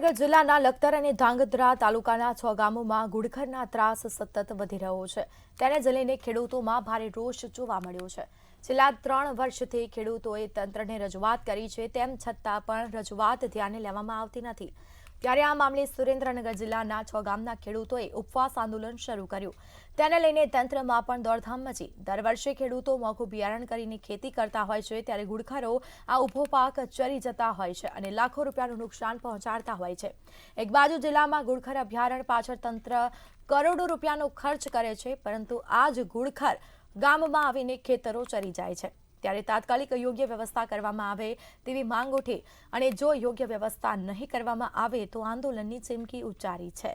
સુરેન્દ્રનગર જિલ્લાના લખતર અને ધાંગધ્રા તાલુકાના 6 ગામોમાં ઘુડખરના ત્રાસ સતત વધી રહ્યો છે। તેને જ લઈને ખેડૂતોમાં ભારે રોષ જોવા મળ્યો છે। છેલ્લા 3 વર્ષથી ખેડૂતોએ તંત્રને રજૂઆત કરી છે, તેમ છતાં પણ રજૂઆત ધ્યાને લેવામાં આવતી નથી। ત્યારે આ મામલે સુરેન્દ્રનગર જિલ્લાના 6 ગામના ખેડૂતોએ ઉપવાસ આંદોલન શરૂ કર્યું। તેને લઈને તંત્રમાં પણ દોડધામ મચી। દર વર્ષે ખેડૂતો મોંઘું બિયારણ કરીને ખેતી કરતા હોય છે, ત્યારે ઘુડખરો આ ઊભો પાક ચરી જતા હોય છે અને લાખો રૂપિયાનું નુકસાન પહોંચાડતા હોય છે। એક બાજુ જિલ્લામાં ઘુડખર અભયારણ્ય પાછળ તંત્ર કરોડો રૂપિયાનો ખર્ચ કરે છે, પરંતુ આ જ ઘુડખર ગામમાં આવીને ખેતરો ચરી જાય છે। ત્યારે તાત્કાલિક યોગ્ય વ્યવસ્થા કરવામાં આવે તેવી માંગ ઉઠી અને જો યોગ્ય વ્યવસ્થા નહીં કરવામાં આવે તો આંદોલનની ચીમકી ઉચ્ચારી છે।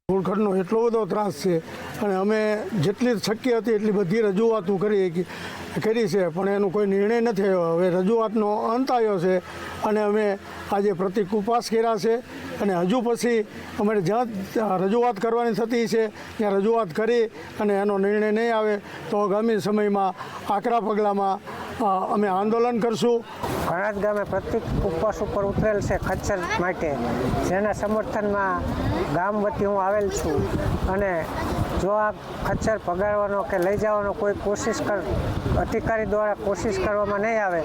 ઘુડખરનો એટલો બધો ત્રાસ છે અને અમે જેટલી શક્ય હતી એટલી બધી રજૂઆતો કરી છે, પણ એનો કોઈ નિર્ણય નથી આવ્યો। હવે રજૂઆતનો અંત આવ્યો છે અને અમે આજે પ્રતિક ઉપવાસ કર્યા છે અને હજુ પછી અમારે જ્યાં રજૂઆત કરવાની થતી છે ત્યાં રજૂઆત કરી અને એનો નિર્ણય નહીં આવે તો આગામી સમયમાં આકરા પગલામાં અમે આંદોલન કરશું। ઘણાદ ગામે પ્રતિક ઉપવાસ ઉપર ઉતરેલ છે ખચ્ચર માટે, જેના સમર્થનમાં ગામ વતી હું આવેલ છું અને જો આ ખચ્ચર પગાડવાનો કે લઈ જવાનો કોઈ અધિકારી દ્વારા કોશિશ કરવામાં નહીં આવે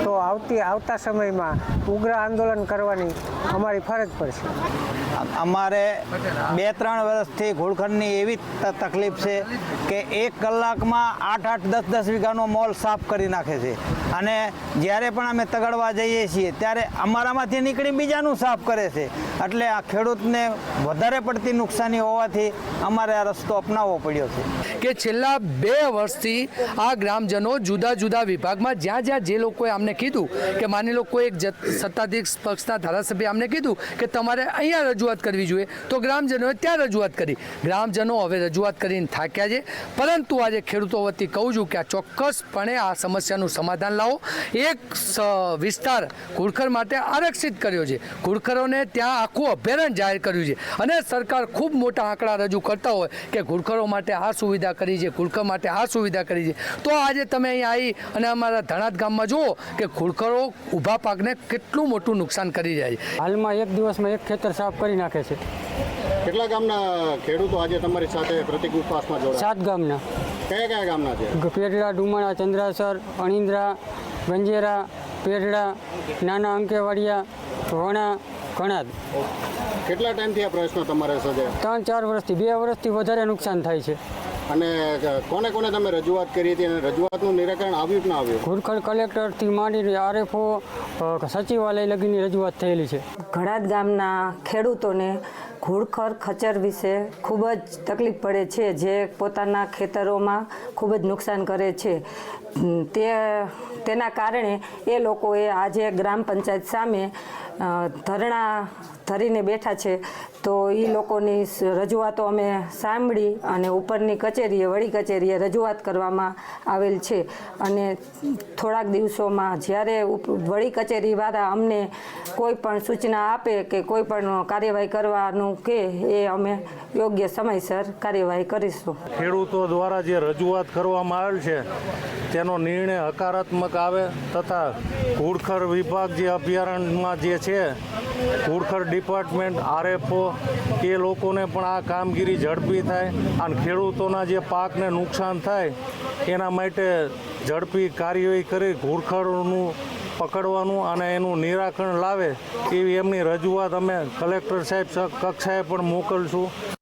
તો આવતા સમયમાં ઉગ્ર આંદોલન કરવાની અમારી ફરજ પડશે। અમારે 2-3 વર્ષથી ઘુડખરની એવી તકલીફ છે કે 1 કલાકમાં 8-8, 10-10 વીઘાનો મોલ સાફ કરી નાખે છે અને જ્યારે પણ અમે તગડવા જઈએ છીએ ત્યારે અમારામાંથી નીકળી બીજાનું સાફ કરે છે। એટલે આ ખેડૂતને વધારે પડતી નુકસાની હોવાથી અમારે આ રસ્તો અપનાવવો પડ્યો છે કે છેલ્લા 2 વર્ષથી આ ગ્રામજનો જુદા જુદા વિભાગમાં જ્યાં જે લોકોએ અમને કીધું કે માની લો કોઈ એક સત્તાધીશ પક્ષના ધારાસભ્ય અમને કીધું કે તમારે અહીંયા રજૂઆત કરવી જોઈએ તો ગ્રામજનોએ ત્યાં રજૂઆત કરી। ગ્રામજનો હવે રજૂઆત કરીને થાક્યા છે, પરંતુ આજે ખેડૂતો વતી કહું છું કે આ ચોક્કસપણે આ સમસ્યાનું સમાધાન લાવો। એક વિસ્તાર ઘુડખર માટે આરક્ષિત કર્યો છે, ઘુડખરોને ત્યાં આખું અભયારણ્ય જાહેર કર્યું છે અને સરકાર ખૂબ મોટા આંકડા રજૂ કરતા હોય કે ઘુડખરો માટે આ સુવિધા કરી છે, ઘુડખર માટે આ સુવિધા કરી છે, તો આજે તમે અહીંયા આવી અને અમારા ધણાદ ગામમાં જુઓ કે ઘુડખરો ઊભા પાકને કેટલું મોટું નુકસાન કરી જાય છે। હાલમાં એક દિવસમાં એક ખેતર સાફ કરી નાખે છે। કેટલા ગામના ખેડૂતો આજે તમારી સાથે પ્રતિક ઉપવાસમાં જોડાયા? 7 ગામના। કયા ગામના છે? પેરડા, ડુમાણા, ચંદ્રાસર, અણિંદ્રા, ગંજેરા, પેરડા, નાના અંકેવાડિયા, વણા, ઘણાદ। કેટલા ટાઈમથી આ પ્રશ્ન તમારે સર્જાયો? 3-4 વર્ષથી, 2 વર્ષથી વધારે નુકસાન થાય છે। અને કોને કોને તમે રજૂઆત કરી હતી અને રજૂઆતનું નિરાકરણ આવ્યું કે ના આવ્યું? ઘુડખર કલેક્ટરથી માંડીને આરએફઓ સચિવાલય લગીની રજૂઆત થયેલી છે। ઘણાદ ગામના ખેડૂતોને ઘુડખર ખચ્ચર વિશે ખૂબ જ તકલીફ પડે છે, જે પોતાના ખેતરોમાં ખૂબ જ નુકસાન કરે છે। તેના કારણે એ લોકોએ આજે ગ્રામ પંચાયત સામે ધરણા ધરીને બેઠા છે। તો એ લોકોની રજૂઆતો અમે સાંભળી અને ઉપરની કચેરીએ, વડી કચેરીએ રજૂઆત કરવામાં આવેલ છે અને થોડાક દિવસોમાં જ્યારે વડી કચેરીવાળા અમને કોઈ પણ સૂચના આપે કે કોઈ પણ કાર્યવાહી કરવાનું કે એ અમે યોગ્ય સમયસર કાર્યવાહી કરીશું। ખેડૂતો દ્વારા જે રજૂઆત કરવામાં આવેલ છે તેનો નિર્ણય હકારાત્મક આવે તથા ઘુડખર વિભાગ જે અભયારણ્યમાં જે છે, ઘુડખર ડિપાર્ટમેન્ટ, આરએફઓ એ લોકોને પણ આ કામગીરી ઝડપી થાય અને ખેડૂતોના જે પાકને નુકસાન થાય એના માટે ઝડપી કાર્યવાહી કરી ઘુડખરોનું પકડવાનું અને એનું નિરાકરણ લાવે એવી એમની રજૂઆત અમે કલેક્ટર સાહેબ કક્ષાએ પણ મોકલશું।